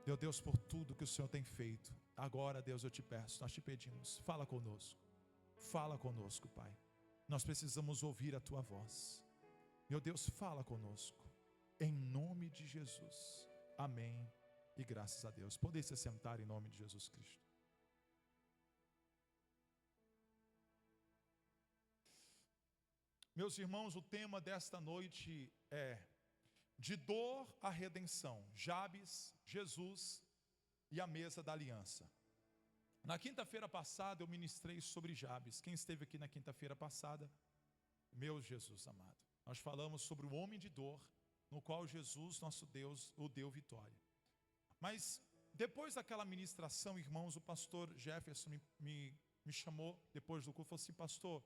Meu Deus, por tudo que o Senhor tem feito. Agora, Deus, eu te peço, nós te pedimos, fala conosco. Fala conosco, Pai. Nós precisamos ouvir a tua voz. Meu Deus, fala conosco. Em nome de Jesus. Amém. E graças a Deus. Podem se sentar em nome de Jesus Cristo. Meus irmãos, o tema desta noite é de dor à redenção. Jabes, Jesus e a mesa da aliança. Na quinta-feira passada eu ministrei sobre Jabes. Quem esteve aqui na quinta-feira passada? Meu Jesus amado. Nós falamos sobre o homem de dor, no qual Jesus, nosso Deus, o deu vitória. Mas depois daquela ministração, irmãos, o pastor Jefferson me chamou depois do culto e falou assim: pastor,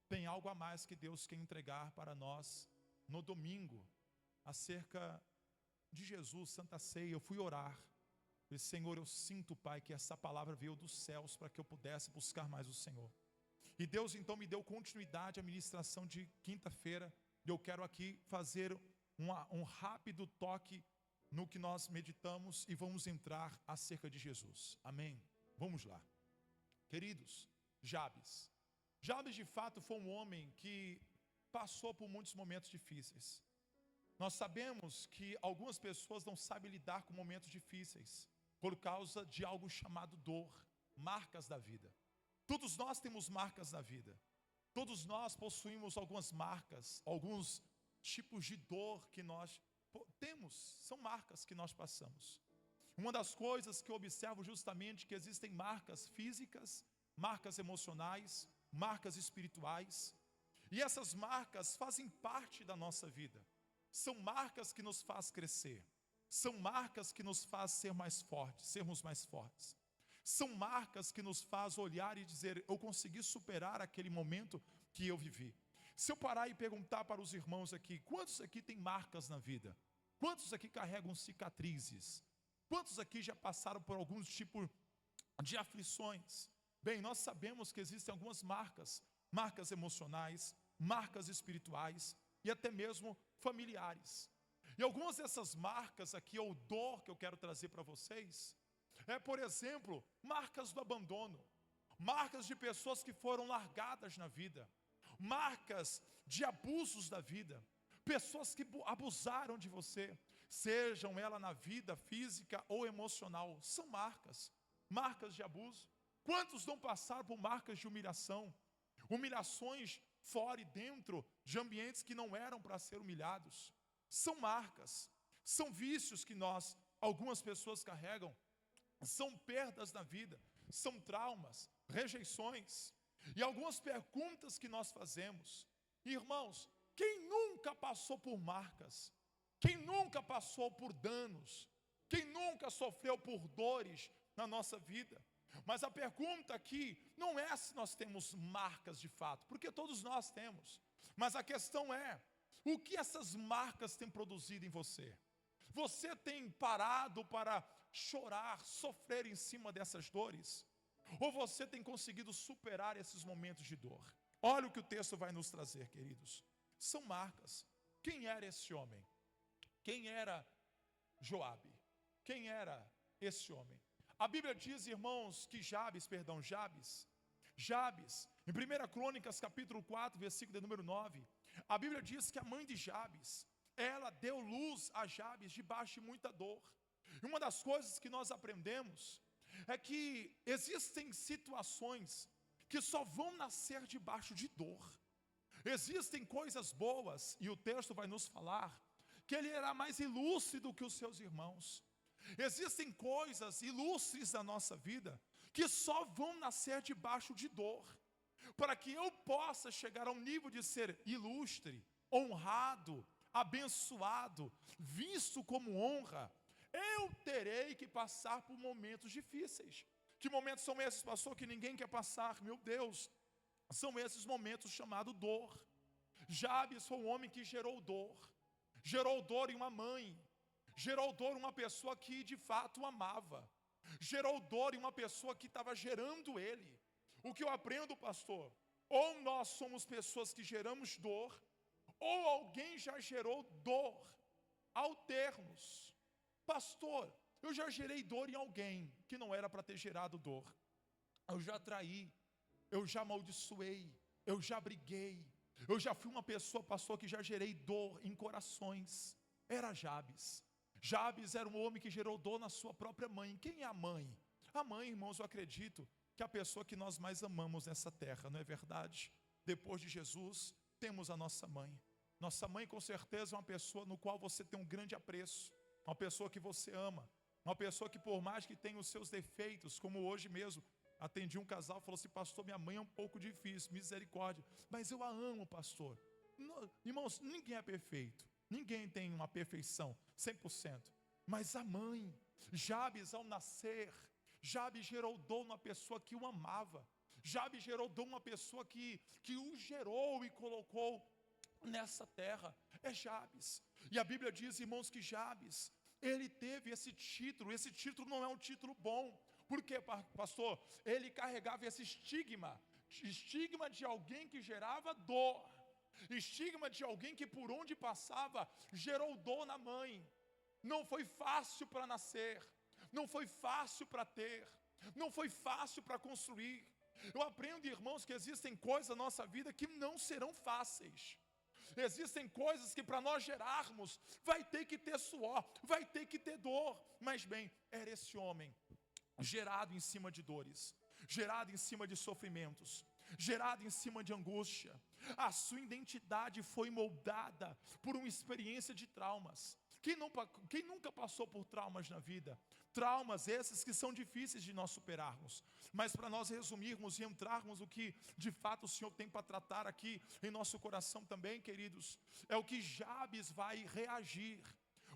tem algo a mais que Deus quer entregar para nós no domingo, acerca de Jesus, Santa Ceia. Eu fui orar. Eu disse: Senhor, eu sinto, Pai, que essa palavra veio dos céus para que eu pudesse buscar mais o Senhor. E Deus então me deu continuidade à ministração de quinta-feira. E eu quero aqui fazer um rápido toque no que nós meditamos e vamos entrar acerca de Jesus. Amém? Vamos lá. Queridos, Jabes. Jabes de fato foi um homem que passou por muitos momentos difíceis. Nós sabemos que algumas pessoas não sabem lidar com momentos difíceis por causa de algo chamado dor, marcas da vida. Todos nós temos marcas na vida. Todos nós possuímos algumas marcas, alguns tipos de dor que nós temos, são marcas que nós passamos. Uma das coisas que eu observo justamente que existem marcas físicas, marcas emocionais, marcas espirituais, e essas marcas fazem parte da nossa vida. São marcas que nos fazem crescer, são marcas que nos fazem ser mais fortes, sermos mais fortes. São marcas que nos fazem olhar e dizer: eu consegui superar aquele momento que eu vivi. Se eu parar e perguntar para os irmãos aqui, quantos aqui têm marcas na vida? Quantos aqui carregam cicatrizes? Quantos aqui já passaram por algum tipo de aflições? Bem, nós sabemos que existem algumas marcas, marcas emocionais, marcas espirituais e até mesmo familiares. E algumas dessas marcas aqui, ou dor que eu quero trazer para vocês, por exemplo, marcas do abandono, marcas de pessoas que foram largadas na vida, marcas de abusos da vida, pessoas que abusaram de você, sejam ela na vida física ou emocional, são marcas de abuso. Quantos não passaram por marcas de humilhação, humilhações fora e dentro de ambientes que não eram para ser humilhados? São marcas, são vícios que algumas pessoas carregam, são perdas na vida, são traumas, rejeições. E algumas perguntas que nós fazemos, irmãos, quem nunca passou por marcas? Quem nunca passou por danos? Quem nunca sofreu por dores na nossa vida? Mas a pergunta aqui não é se nós temos marcas de fato, porque todos nós temos. Mas a questão é, o que essas marcas têm produzido em você? Você tem parado para chorar, sofrer em cima dessas dores? Ou você tem conseguido superar esses momentos de dor? Olha o que o texto vai nos trazer, queridos. São marcas. Quem era esse homem? Quem era Joabe? Quem era esse homem? A Bíblia diz, irmãos, que Jabes, em 1 Crônicas capítulo 4, versículo de número 9, a Bíblia diz que a mãe de Jabes, ela deu luz a Jabes debaixo de muita dor. E uma das coisas que nós aprendemos é que existem situações que só vão nascer debaixo de dor. Existem coisas boas, e o texto vai nos falar que ele era mais ilustre do que os seus irmãos. Existem coisas ilustres da nossa vida que só vão nascer debaixo de dor. Para que eu possa chegar ao nível de ser ilustre, honrado, abençoado, visto como honra, eu terei que passar por momentos difíceis. Que momentos são esses, pastor, que ninguém quer passar? Meu Deus, são esses momentos chamados dor. Jabes foi um homem que gerou dor em uma mãe, gerou dor em uma pessoa que de fato o amava, gerou dor em uma pessoa que estava gerando ele. O que eu aprendo, pastor? Ou nós somos pessoas que geramos dor, ou alguém já gerou dor ao termos. Pastor, Eu já gerei dor em alguém que não era para ter gerado dor. Eu já traí, eu já amaldiçoei, eu já briguei, eu já fui uma pessoa, pastor, que já gerei dor em corações. Era Jabes. Jabes era um homem que gerou dor na sua própria mãe. Quem é a mãe? A mãe, irmãos, eu acredito que é a pessoa que nós mais amamos nessa terra, não é verdade? Depois de Jesus, temos a nossa mãe. Nossa mãe, com certeza, é uma pessoa no qual você tem um grande apreço, uma pessoa que você ama, uma pessoa que, por mais que tenha os seus defeitos, como hoje mesmo, atendi um casal, falou assim: pastor, minha mãe é um pouco difícil, misericórdia, mas eu a amo, pastor. Irmãos, ninguém é perfeito, ninguém tem uma perfeição 100%, mas a mãe, Jabes, ao nascer, Jabes gerou dor numa pessoa que o amava. Jabes gerou dor numa pessoa que o gerou e colocou nessa terra. É Jabes. E a Bíblia diz, irmãos, que Jabes, ele teve esse título não é um título bom. Por quê, pastor? Ele carregava esse estigma de alguém que gerava dor, estigma de alguém que por onde passava gerou dor na mãe. Não foi fácil para nascer, não foi fácil para ter, não foi fácil para construir. Eu aprendo, irmãos, que existem coisas na nossa vida que não serão fáceis. Existem coisas que para nós gerarmos, vai ter que ter suor, vai ter que ter dor. Mas bem, era esse homem, gerado em cima de dores, gerado em cima de sofrimentos, gerado em cima de angústia. A sua identidade foi moldada por uma experiência de traumas. Quem nunca passou por traumas na vida? Traumas esses que são difíceis de nós superarmos. Mas para nós resumirmos e entrarmos o que de fato o Senhor tem para tratar aqui em nosso coração também, queridos, é o que Jabes vai reagir.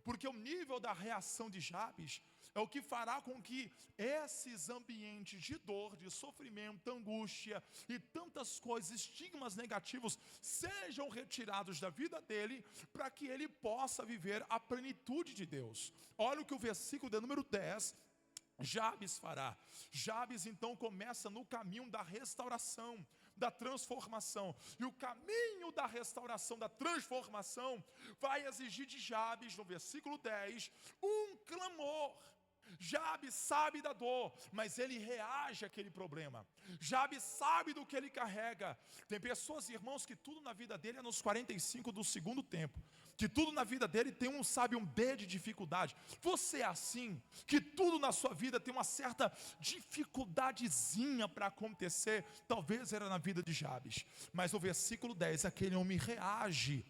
Porque o nível da reação de Jabes é o que fará com que esses ambientes de dor, de sofrimento, angústia e tantas coisas, estigmas negativos, sejam retirados da vida dele, para que ele possa viver a plenitude de Deus. Olha o que o versículo de número 10 Jabes fará. Jabes então começa no caminho da restauração, da transformação. E o caminho da restauração, da transformação, vai exigir de Jabes, no versículo 10, um clamor. Jabes sabe da dor, mas ele reage àquele problema. Jabes sabe do que ele carrega. Tem pessoas, irmãos, que tudo na vida dele é nos 45 do segundo tempo, que tudo na vida dele tem um D de dificuldade. Você é assim? Que tudo na sua vida tem uma certa dificuldadezinha para acontecer? Talvez era na vida de Jabes. Mas o versículo 10, aquele homem reage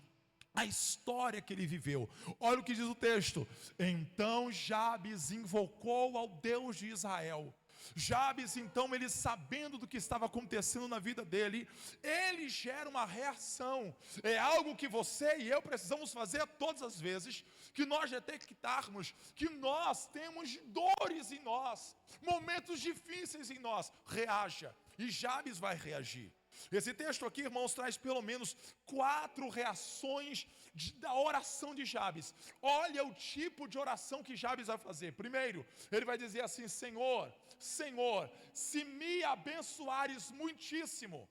a história que ele viveu. Olha o que diz o texto: então Jabes invocou ao Deus de Israel. Jabes, então, ele sabendo do que estava acontecendo na vida dele, ele gera uma reação. É algo que você e eu precisamos fazer todas as vezes que nós detectarmos que nós temos dores em nós, momentos difíceis em nós. Reaja, e Jabes vai reagir. Esse texto aqui, irmãos, traz pelo menos 4 reações da oração de Jabes. Olha o tipo de oração que Jabes vai fazer. Primeiro, ele vai dizer assim: Senhor, Senhor, se me abençoares muitíssimo.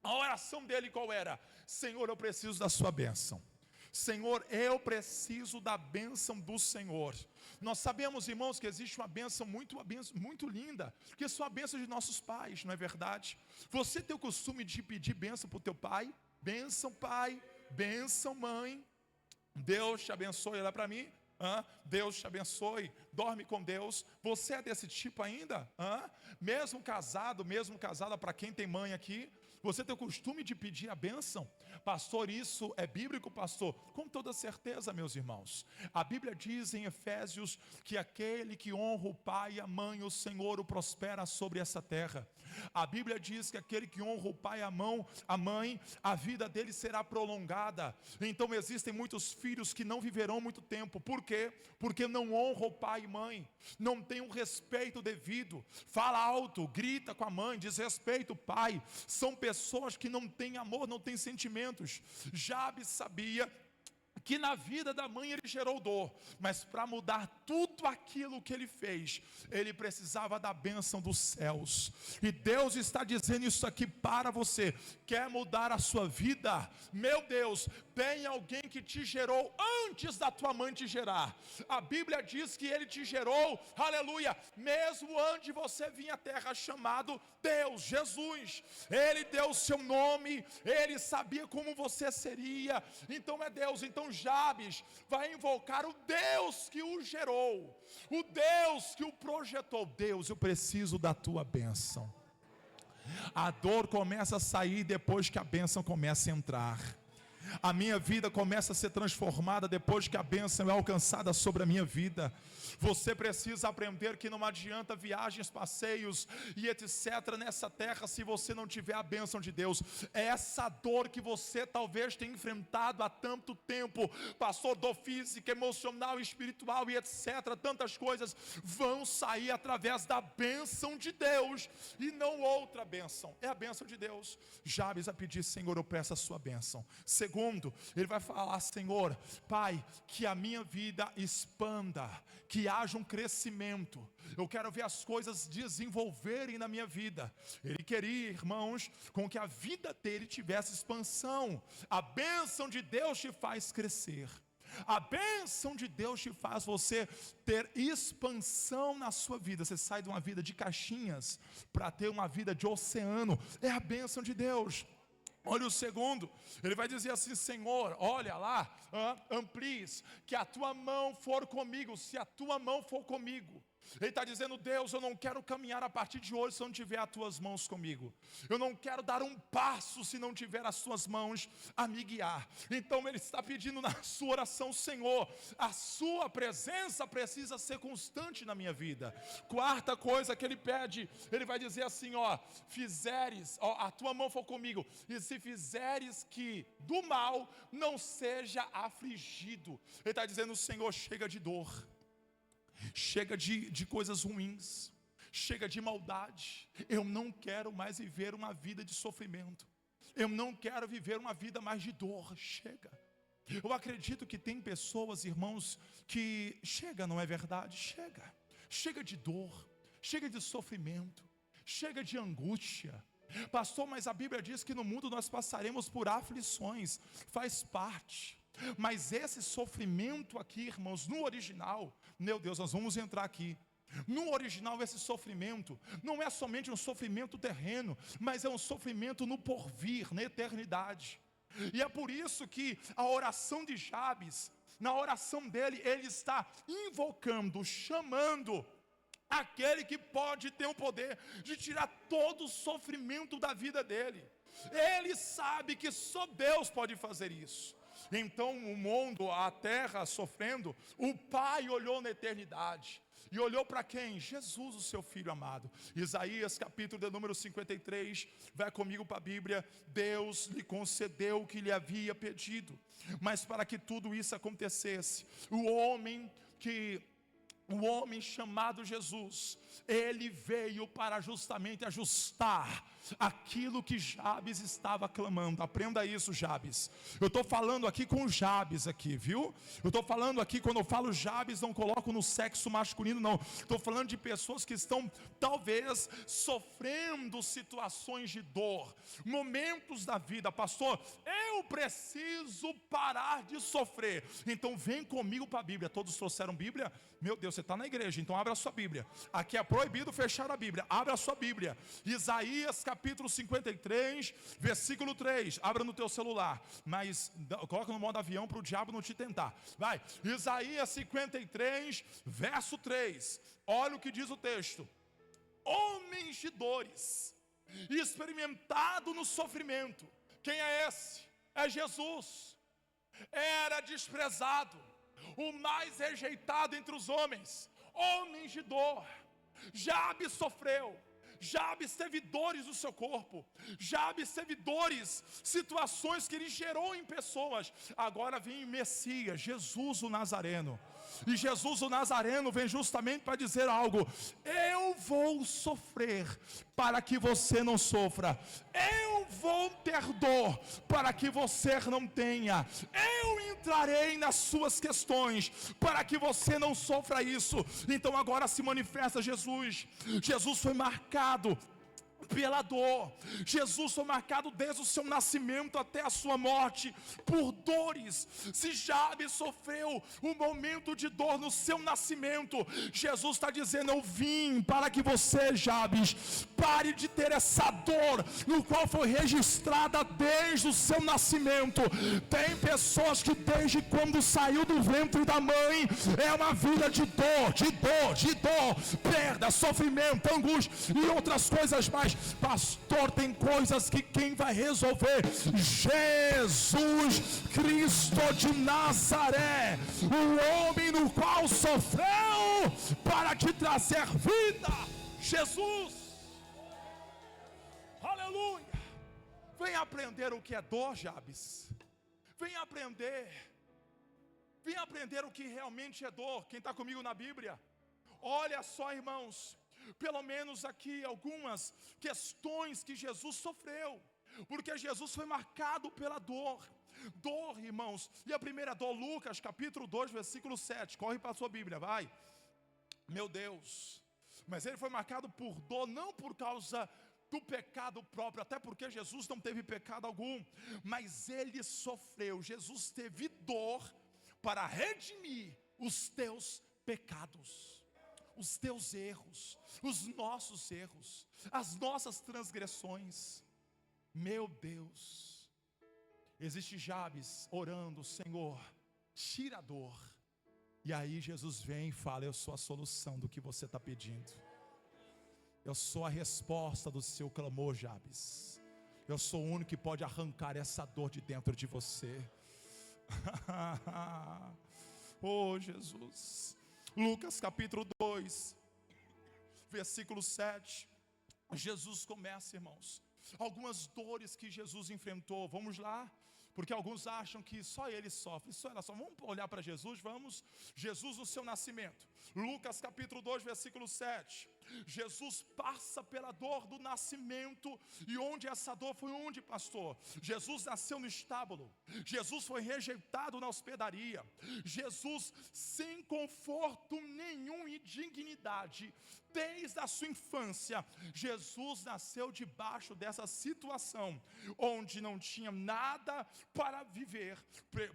A oração dele qual era? Senhor, eu preciso da sua bênção. Senhor, eu preciso da bênção do Senhor. Nós sabemos, irmãos, que existe uma bênção muito linda, que são a bênção de nossos pais, não é verdade? Você tem o costume de pedir bênção para o teu pai? Bênção pai, bênção mãe, Deus te abençoe, olha para mim. Deus te abençoe, dorme com Deus. Você é desse tipo ainda? Mesmo casada, para quem tem mãe aqui, você tem o costume de pedir a bênção? Pastor, isso é bíblico, pastor? Com toda certeza, meus irmãos. A Bíblia diz em Efésios que aquele que honra o pai e a mãe, o Senhor o prospera sobre essa terra. A Bíblia diz que aquele que honra o pai e a mãe, a vida dele será prolongada. Então existem muitos filhos que não viverão muito tempo. Por quê? Porque não honram o pai e mãe, não tem um respeito devido. Fala alto, grita com a mãe, desrespeita o pai. São pessoas que não têm amor, não têm sentimentos. Jabes sabia que na vida da mãe ele gerou dor, mas para mudar tudo aquilo que ele fez, ele precisava da bênção dos céus. E Deus está dizendo isso aqui para você. Quer mudar a sua vida? Meu Deus, tem alguém que te gerou antes da tua mãe te gerar. A Bíblia diz que Ele te gerou, aleluia, mesmo antes de você vir à terra, chamado Deus, Jesus. Ele deu o seu nome, Ele sabia como você seria, então é Deus. Então Jabes vai invocar o Deus que o gerou, o Deus que o projetou. Deus, eu preciso da tua bênção. A dor começa a sair depois que a bênção começa a entrar. A minha vida começa a ser transformada depois que a bênção é alcançada sobre a minha vida. Você precisa aprender que não adianta viagens, passeios e etc. nessa terra se você não tiver a bênção de Deus. É essa dor que você talvez tenha enfrentado há tanto tempo, pastor, dor física, emocional, espiritual e etc. Tantas coisas vão sair através da bênção de Deus e não outra bênção. É a bênção de Deus. Jabes vai pedir: Senhor, eu peço a sua bênção. Segundo, ele vai falar: Senhor, Pai, que a minha vida expanda, que haja um crescimento. Eu quero ver as coisas desenvolverem na minha vida. Ele queria, irmãos, com que a vida dele tivesse expansão. A bênção de Deus te faz crescer. A bênção de Deus te faz você ter expansão na sua vida. Você sai de uma vida de caixinhas para ter uma vida de oceano. É a bênção de Deus. Olha o segundo, ele vai dizer assim: Senhor, olha lá, amplies, que a tua mão for comigo. Se a tua mão for comigo, ele está dizendo: Deus, eu não quero caminhar a partir de hoje se não tiver as tuas mãos comigo. Eu não quero dar um passo se não tiver as tuas mãos a me guiar. Então ele está pedindo na sua oração: Senhor, a sua presença precisa ser constante na minha vida. Quarta coisa que ele pede, ele vai dizer assim: fizeres, a tua mão for comigo, e se fizeres que do mal não seja afligido. Ele está dizendo: Senhor, chega de dor. Chega de coisas ruins, chega de maldade. Eu não quero mais viver uma vida de sofrimento. Eu não quero viver uma vida mais de dor. Chega. Eu acredito que tem pessoas, irmãos, que chega, não é verdade? Chega de dor, chega de sofrimento, chega de angústia. Pastor, mas a Bíblia diz que no mundo nós passaremos por aflições. Faz parte. Mas esse sofrimento aqui, irmãos, no original, meu Deus, nós vamos entrar aqui. No original, esse sofrimento não é somente um sofrimento terreno, mas é um sofrimento no porvir, na eternidade. E é por isso que a oração de Jabes, na oração dele, ele está invocando, chamando aquele que pode ter o poder de tirar todo o sofrimento da vida dele. Ele sabe que só Deus pode fazer isso. Então o mundo, a terra sofrendo, o Pai olhou na eternidade. E olhou para quem? Jesus, o seu Filho amado. Isaías capítulo de número 53, vai comigo para a Bíblia. Deus lhe concedeu o que lhe havia pedido. Mas para que tudo isso acontecesse, o homem chamado Jesus, ele veio para justamente ajustar aquilo que Jabes estava clamando. Aprenda isso, Jabes. Eu estou falando aqui com Jabes aqui, viu? Eu estou falando aqui, quando eu falo Jabes, não coloco no sexo masculino, não. Estou falando de pessoas que estão talvez sofrendo situações de dor, momentos da vida. Pastor, eu preciso parar de sofrer. Então vem comigo para a Bíblia. Todos trouxeram Bíblia? Meu Deus, você está na igreja, então abra a sua Bíblia. Aqui é proibido fechar a Bíblia. Abra a sua Bíblia. Isaías capítulo 53, versículo 3. Abra no teu celular, mas coloca no modo avião para o diabo não te tentar. Vai, Isaías 53, verso 3. Olha o que diz o texto: homens de dores, experimentado no sofrimento. Quem é esse? É Jesus. Era desprezado, o mais rejeitado entre os homens, homens de dor. Jabes sofreu, Jabes teve dores no seu corpo, Jabes teve dores, situações que ele gerou em pessoas. Agora vem o Messias, Jesus o Nazareno. E Jesus o Nazareno vem justamente para dizer algo: eu vou sofrer para que você não sofra. Eu vou ter dor para que você não tenha. Eu entrarei nas suas questões para que você não sofra isso. Então agora se manifesta Jesus. Jesus foi marcado pela dor. Jesus foi marcado desde o seu nascimento até a sua morte por dores. Se Jabes sofreu um momento de dor no seu nascimento, Jesus está dizendo: eu vim para que você, Jabes, pare de ter essa dor no qual foi registrada desde o seu nascimento. Tem pessoas que desde quando saiu do ventre da mãe é uma vida de dor, perda, sofrimento, angústia e outras coisas mais. Pastor, tem coisas que quem vai resolver? Jesus Cristo de Nazaré, o homem no qual sofreu para te trazer vida. Jesus, aleluia. Vem aprender o que é dor, Jabes. Vem aprender o que realmente é dor. Quem está comigo na Bíblia? Olha só, irmãos, pelo menos aqui algumas questões que Jesus sofreu, porque Jesus foi marcado pela dor, irmãos. E a primeira dor, Lucas capítulo 2, versículo 7, corre para a sua Bíblia, vai. Meu Deus, mas ele foi marcado por dor, não por causa do pecado próprio, até porque Jesus não teve pecado algum, mas ele sofreu. Jesus teve dor para redimir os teus pecados, os teus erros, os nossos erros, as nossas transgressões. Meu Deus, existe Jabes orando: Senhor, tira a dor. E aí Jesus vem e fala: eu sou a solução do que você está pedindo. Eu sou a resposta do seu clamor, Jabes. Eu sou o único que pode arrancar essa dor de dentro de você. Oh, Jesus. Lucas capítulo 2, versículo 7. Jesus começa, irmãos, algumas dores que Jesus enfrentou. Vamos lá, porque alguns acham que só ele sofre, só ela sofre. Vamos olhar para Jesus, vamos. Jesus no seu nascimento, Lucas capítulo 2, versículo 7. Jesus passa pela dor do nascimento. E onde essa dor foi? Onde, pastor? Jesus nasceu no estábulo. Jesus foi rejeitado na hospedaria. Jesus sem conforto nenhum e dignidade. Desde a sua infância, Jesus nasceu debaixo dessa situação, onde não tinha nada para viver.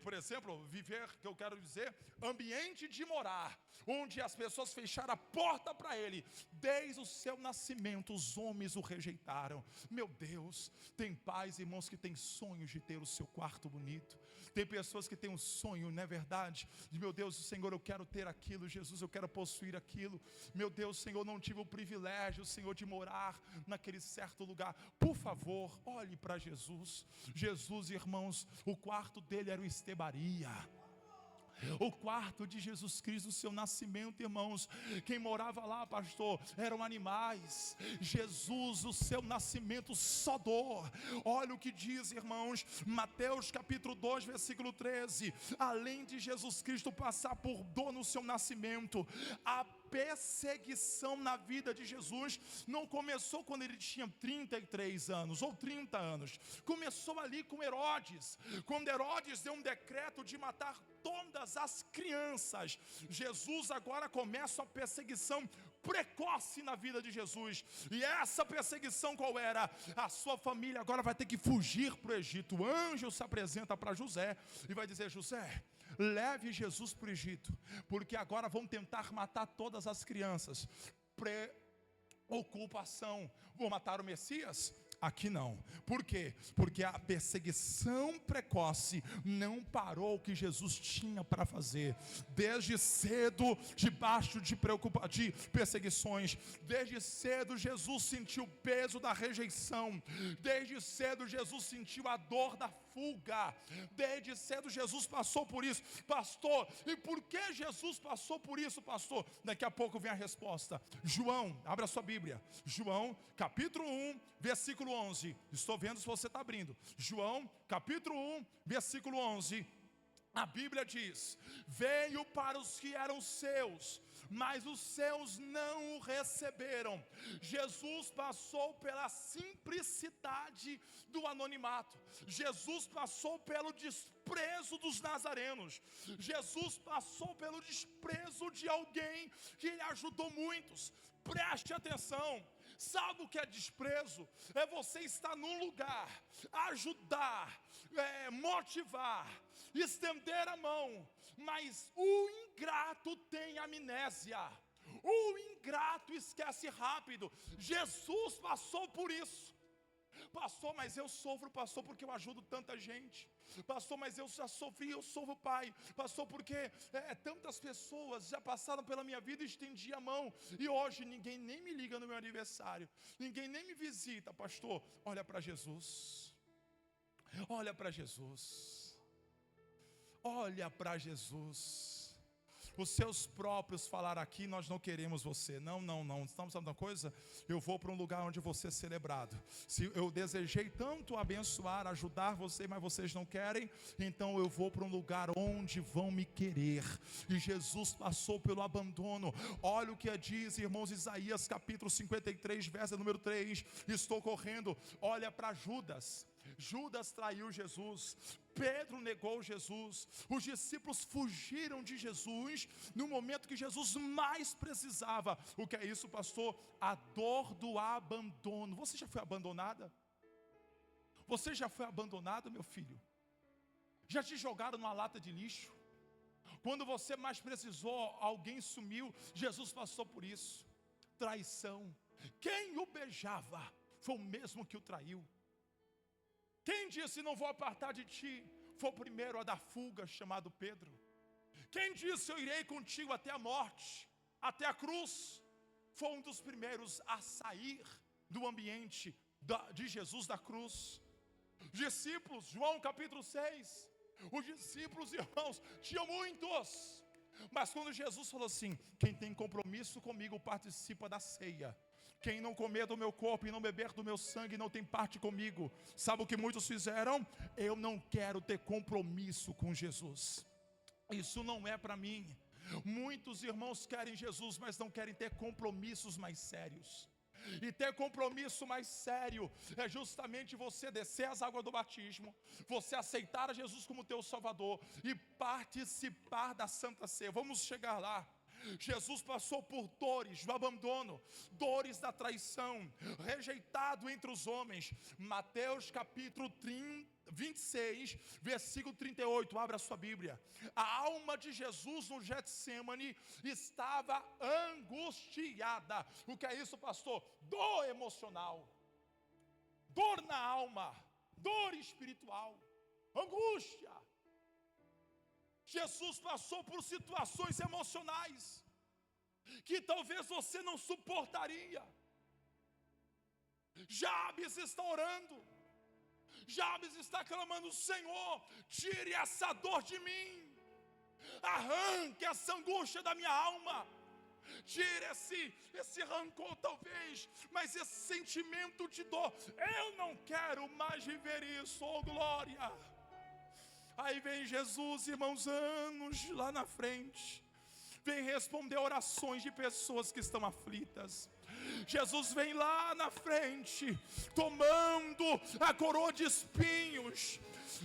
Por exemplo, viver, que eu quero dizer, ambiente de morar, onde as pessoas fecharam a porta para ele. Desde o seu nascimento, os homens o rejeitaram. Meu Deus, tem pais, irmãos, que têm sonhos de ter o seu quarto bonito. Tem pessoas que têm um sonho, não é verdade? De, meu Deus, Senhor, eu quero ter aquilo. Jesus, eu quero possuir aquilo. Meu Deus, Senhor, não tive o privilégio, Senhor, de morar naquele certo lugar. Por favor, olhe para Jesus. Jesus, irmãos, o quarto dele era o estebaria. O quarto de Jesus Cristo, o seu nascimento, irmãos, quem morava lá, pastor, eram animais. Jesus, o seu nascimento, só dor. Olha o que diz, irmãos, Mateus capítulo 2, versículo 13. Além de Jesus Cristo passar por dor no seu nascimento, a perseguição na vida de Jesus não começou quando ele tinha 33 anos ou 30 anos. Começou ali com Herodes, quando Herodes deu um decreto de matar todas as crianças. Jesus agora começa a perseguição precoce na vida de Jesus. E essa perseguição qual era? A sua família agora vai ter que fugir para o Egito. O anjo se apresenta para José e vai dizer: José, leve Jesus para o Egito, porque agora vão tentar matar todas as crianças. Preocupação: vou matar o Messias? Aqui não. Por quê? Porque a perseguição precoce não parou o que Jesus tinha para fazer. Desde cedo, debaixo de perseguições, desde cedo Jesus sentiu o peso da rejeição. Desde cedo Jesus sentiu a dor da fuga. Desde cedo Jesus passou por isso. Pastor, e por que Jesus passou por isso, pastor? Daqui a pouco vem a resposta. João, abra sua Bíblia. João, capítulo 1, versículo 11. Estou vendo se você está abrindo. João, capítulo 1, versículo 11. A Bíblia diz: veio para os que eram seus, mas os seus não o receberam. Jesus passou pela simplicidade do anonimato. Jesus passou pelo desprezo dos nazarenos. Jesus passou pelo desprezo de alguém que lhe ajudou muitos. Preste atenção. Sabe o que é desprezo? É você estar num lugar, ajudar, motivar, estender a mão, mas o ingrato tem amnésia. O ingrato esquece rápido. Jesus passou por isso. Pastor, mas eu sofro, pastor, porque eu ajudo tanta gente. Pastor, mas eu já sofri, eu sou o pai. Pastor, porque tantas pessoas já passaram pela minha vida e estendi a mão. E hoje ninguém nem me liga no meu aniversário. Ninguém nem me visita. Pastor, olha para Jesus. Olha para Jesus. Olha para Jesus. Os seus próprios falaram aqui, nós não queremos você. Não. Estamos falando uma coisa? Eu vou para um lugar onde você é celebrado. Se eu desejei tanto abençoar, ajudar você, mas vocês não querem, então eu vou para um lugar onde vão me querer. E Jesus passou pelo abandono. Olha o que diz, irmãos, Isaías capítulo 53, verso número 3. Estou correndo. Olha para Judas. Judas traiu Jesus, Pedro negou Jesus, os discípulos fugiram de Jesus no momento que Jesus mais precisava. O que é isso, pastor? A dor do abandono. Você já foi abandonada? Você já foi abandonado, meu filho? Já te jogaram numa lata de lixo? Quando você mais precisou, alguém sumiu. Jesus passou por isso. Traição. Quem o beijava foi o mesmo que o traiu. Quem disse não vou apartar de ti, foi o primeiro a dar fuga, chamado Pedro. Quem disse eu irei contigo até a morte, até a cruz, foi um dos primeiros a sair do ambiente de Jesus da cruz. Discípulos, João capítulo 6, os discípulos, irmãos, tinham muitos, mas quando Jesus falou assim, quem tem compromisso comigo participa da ceia. Quem não comer do meu corpo e não beber do meu sangue não tem parte comigo. Sabe o que muitos fizeram? Eu não quero ter compromisso com Jesus. Isso não é para mim. Muitos irmãos querem Jesus, mas não querem ter compromissos mais sérios. E ter compromisso mais sério é justamente você descer as águas do batismo, você aceitar a Jesus como teu Salvador e participar da Santa Ceia. Vamos chegar lá. Jesus passou por dores do abandono, dores da traição, rejeitado entre os homens. Mateus capítulo 26, versículo 38, abra a sua Bíblia. A alma de Jesus no Getsêmani estava angustiada. O que é isso, pastor? Dor emocional, dor na alma, dor espiritual, angústia. Jesus passou por situações emocionais que talvez você não suportaria. Jabes está orando, Jabes está clamando: Senhor, tire essa dor de mim, arranque essa angústia da minha alma, tire esse rancor talvez, mas esse sentimento de dor, eu não quero mais viver isso, oh glória. Aí vem Jesus, irmãos, anos lá na frente, vem responder orações de pessoas que estão aflitas. Jesus vem lá na frente, tomando a coroa de espinhos,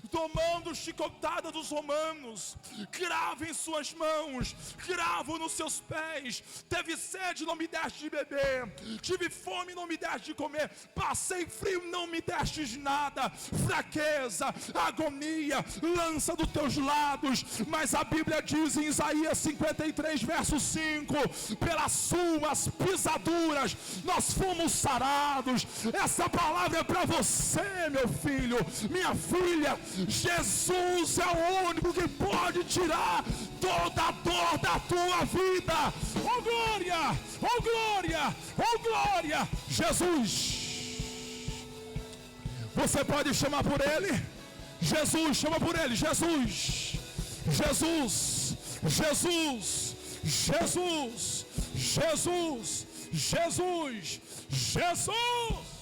tomando chicotada dos romanos, cravo em suas mãos, cravo nos seus pés. Teve sede, não me deste de beber, tive fome, não me deste de comer, passei frio, não me destes nada, fraqueza, agonia, lança dos teus lados. Mas a Bíblia diz em Isaías 53, verso 5, pelas suas pisaduras nós fomos sarados. Essa palavra é para você, meu filho, minha filha. Jesus é o único que pode tirar toda a dor da tua vida. Oh glória, oh glória, oh glória. Jesus, você pode chamar por ele? Jesus, chama por ele. Jesus, Jesus, Jesus, Jesus, Jesus, Jesus, Jesus.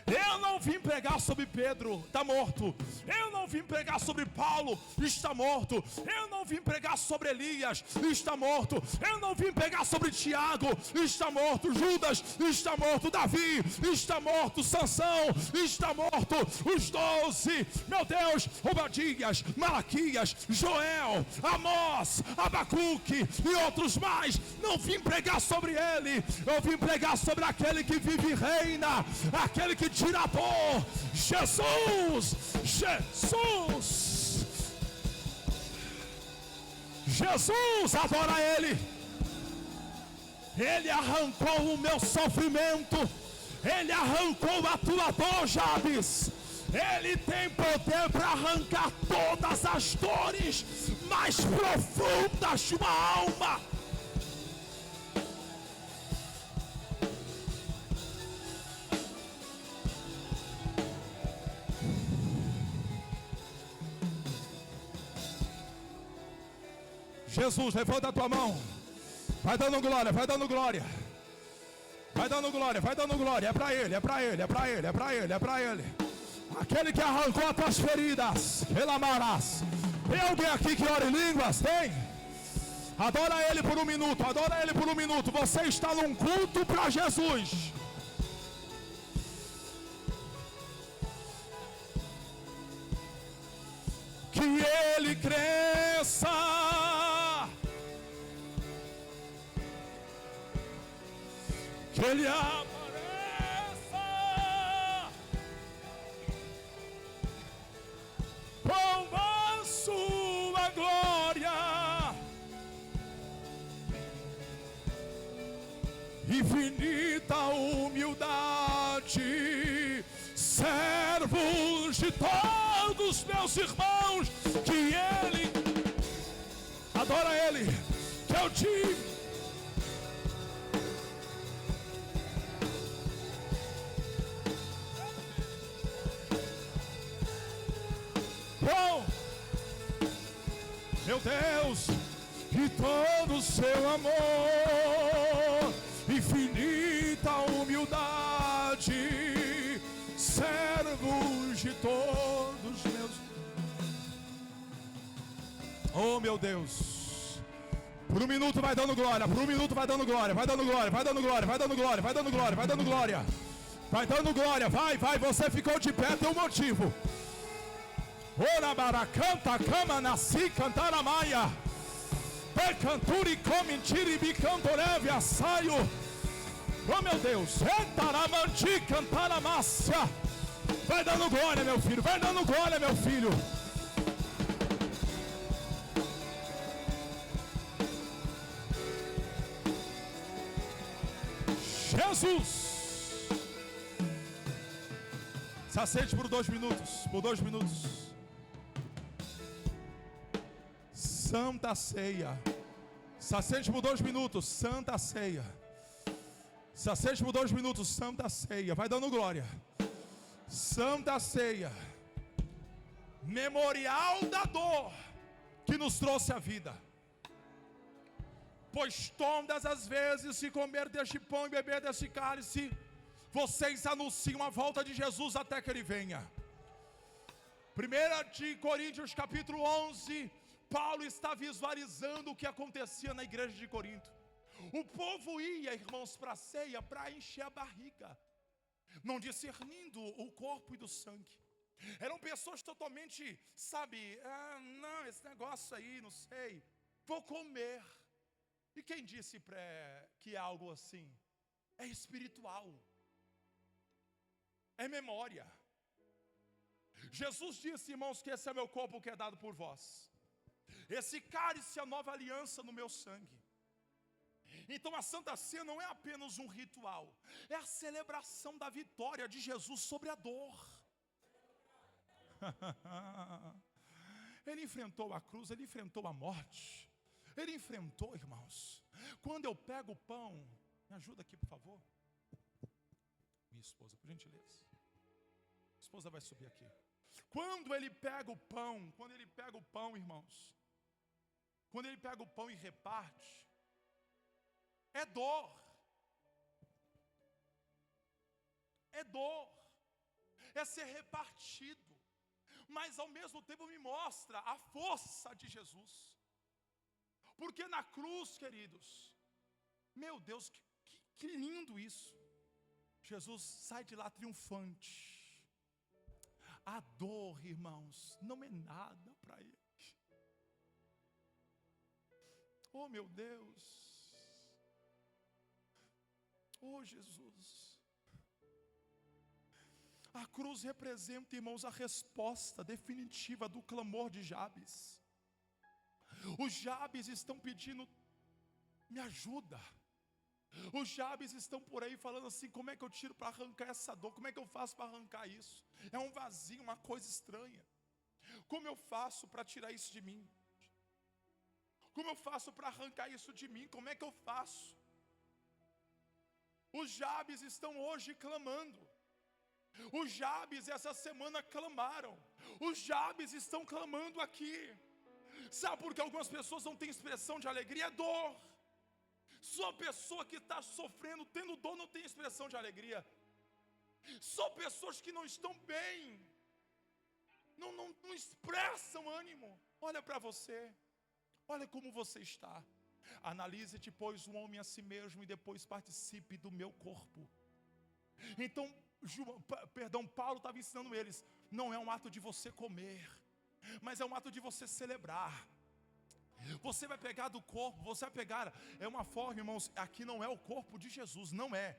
Eu não vim pregar sobre Pedro, está morto. Eu não vim pregar sobre Paulo, está morto. Eu não vim pregar sobre Elias, está morto. Eu não vim pregar sobre Tiago, está morto. Judas está morto. Davi está morto. Sansão está morto. Os 12, meu Deus, Obadias, Malaquias, Joel, Amós, Abacuque e outros mais. Não vim pregar sobre ele, eu vim pregar sobre aquele que vive e reina, aquele que tira a dor. Jesus, Jesus, Jesus, adora ele. Ele arrancou o meu sofrimento, ele arrancou a tua dor, Jabes. Ele tem poder para arrancar todas as dores mais profundas de uma alma. Jesus, levanta a tua mão. Vai dando glória, vai dando glória. Vai dando glória, vai dando glória. É para ele, é para ele, é para ele, é para ele, é para ele. Aquele que arrancou as tuas feridas. Relamarás. Tem alguém aqui que ora em línguas? Tem? Adora ele por um minuto, adora ele por um minuto. Você está num culto para Jesus. Que ele cresça. Que ele apareça com a sua glória, infinita humildade, servos de todos meus irmãos, que ele, adora ele, que eu te meu Deus, e todo o seu amor, infinita humildade, servos de todos meus. Oh meu Deus, por um minuto vai dando glória, por um minuto vai dando glória, vai dando glória, vai dando glória, vai dando glória, vai dando glória, vai dando glória, vai dando glória, vai, você ficou de pé, tem um motivo. Ora baracanta, cama, nasci, cantar a maia. Pecanturi, comintiri, bicantoreve, assaio. Oh meu Deus, entaramanti, cantar a mássia. Vai dando glória, meu filho, vai dando glória, meu filho. Jesus. Se aceite por 2 minutos, por 2 minutos. Santa Ceia. Sacente por 2 minutos. Santa Ceia. Sacente por 2 minutos. Santa Ceia. Vai dando glória. Santa Ceia. Memorial da dor que nos trouxe a vida. Pois todas as vezes se comer deste pão e beber deste cálice, vocês anunciam a volta de Jesus até que ele venha. 1 Coríntios capítulo 11. Paulo está visualizando o que acontecia na igreja de Corinto. O povo ia, irmãos, para a ceia para encher a barriga, não discernindo o corpo e do sangue. Eram pessoas totalmente, não, esse negócio aí, não sei, vou comer. E quem disse que é algo assim? É espiritual, é memória. Jesus disse, irmãos, que esse é meu corpo que é dado por vós. Esse cálice é a nova aliança no meu sangue. Então a Santa Ceia não é apenas um ritual, é a celebração da vitória de Jesus sobre a dor. Ele enfrentou a cruz, ele enfrentou a morte. Ele enfrentou, irmãos. Quando eu pego o pão, me ajuda aqui, por favor. Minha esposa, por gentileza. A esposa vai subir aqui. Quando ele pega o pão, irmãos, quando ele pega o pão e reparte, é dor. É dor. é ser repartido. Mas ao mesmo tempo me mostra a força de Jesus. Porque na cruz, queridos, meu Deus, que lindo isso. Jesus sai de lá triunfante. A dor, irmãos, não é nada para ele. Oh, meu Deus. Oh, Jesus. A cruz representa, irmãos, a resposta definitiva do clamor de Jabes. Os Jabes estão pedindo: me ajuda. Os Jabes estão por aí falando assim: como é que eu tiro para arrancar essa dor? Como é que eu faço para arrancar isso? É um vazio, uma coisa estranha. Como eu faço para tirar isso de mim? Como eu faço para arrancar isso de mim? Como é que eu faço? Os Jabes estão hoje clamando. Os Jabes essa semana clamaram. Os Jabes estão clamando aqui. Sabe por que algumas pessoas não têm expressão de alegria? É dor. Só pessoa que está sofrendo, tendo dor, não tem expressão de alegria. Só pessoas que não estão bem, não expressam ânimo. Olha para você. Olha como você está. Analise-te, pois, o homem a si mesmo, e depois participe do meu corpo. Então, Paulo estava ensinando eles: não é um ato de você comer, mas é um ato de você celebrar. Você vai pegar do corpo, você vai pegar, é uma forma, irmãos, aqui não é o corpo de Jesus, não é.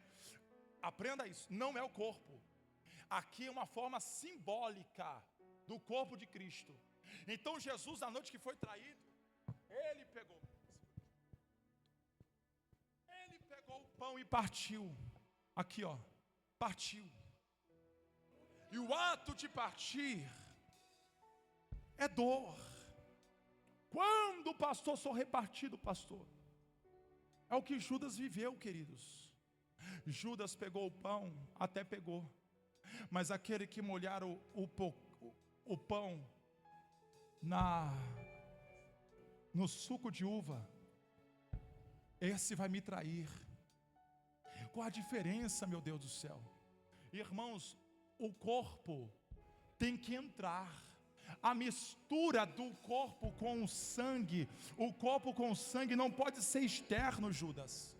Aprenda isso, não é o corpo. Aqui é uma forma simbólica do corpo de Cristo. Então Jesus, na noite que foi traído, ele pegou o pão e partiu. Aqui, ó, partiu. E o ato de partir é dor. Quando o pastor sou repartido, pastor, é o que Judas viveu, queridos. Judas pegou o pão, até pegou, mas aquele que molhar o pão no suco de uva, esse vai me trair. Qual a diferença, meu Deus do céu? Irmãos, o corpo tem que entrar. A mistura do corpo com o sangue, o corpo com o sangue não pode ser externo, Judas.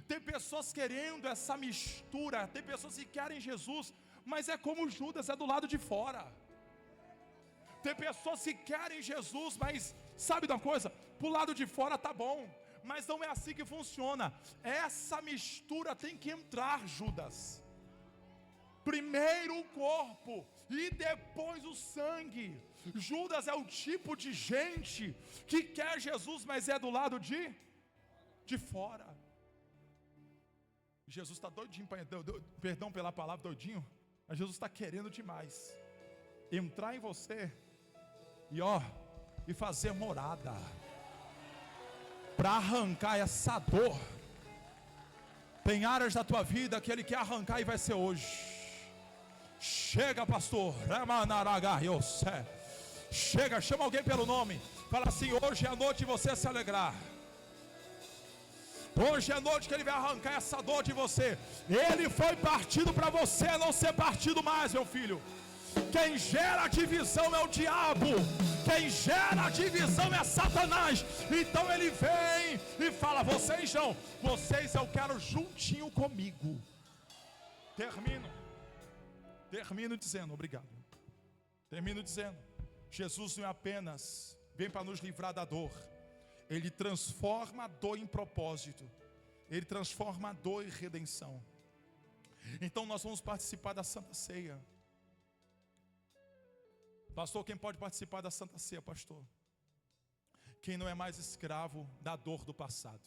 Tem pessoas querendo essa mistura, tem pessoas que querem Jesus, mas é como Judas, é do lado de fora. Tem pessoas que querem Jesus, mas sabe de uma coisa? Pro lado de fora tá bom, mas não é assim que funciona. Essa mistura tem que entrar, Judas. Primeiro o corpo e depois o sangue. Judas é o tipo de gente que quer Jesus, mas é do lado de fora. Jesus está doidinho, perdão pela palavra doidinho, mas Jesus está querendo demais entrar em você e fazer morada para arrancar essa dor. Tem áreas da tua vida que Ele quer arrancar e vai ser hoje. Chega, pastor. Chega, chama alguém pelo nome. Fala assim: hoje é a noite de você se alegrar. Hoje é a noite que Ele vai arrancar essa dor de você. Ele foi partido para você não ser partido mais, meu filho. Quem gera divisão é o diabo. Quem gera divisão é Satanás. Então ele vem e fala: vocês eu quero juntinho comigo. Termino dizendo, obrigado. Termino dizendo, Jesus não é apenas vem para nos livrar da dor. Ele transforma a dor em propósito. Ele transforma a dor em redenção. Então nós vamos participar da Santa Ceia. Pastor, quem pode participar da Santa Ceia, pastor? Quem não é mais escravo da dor do passado.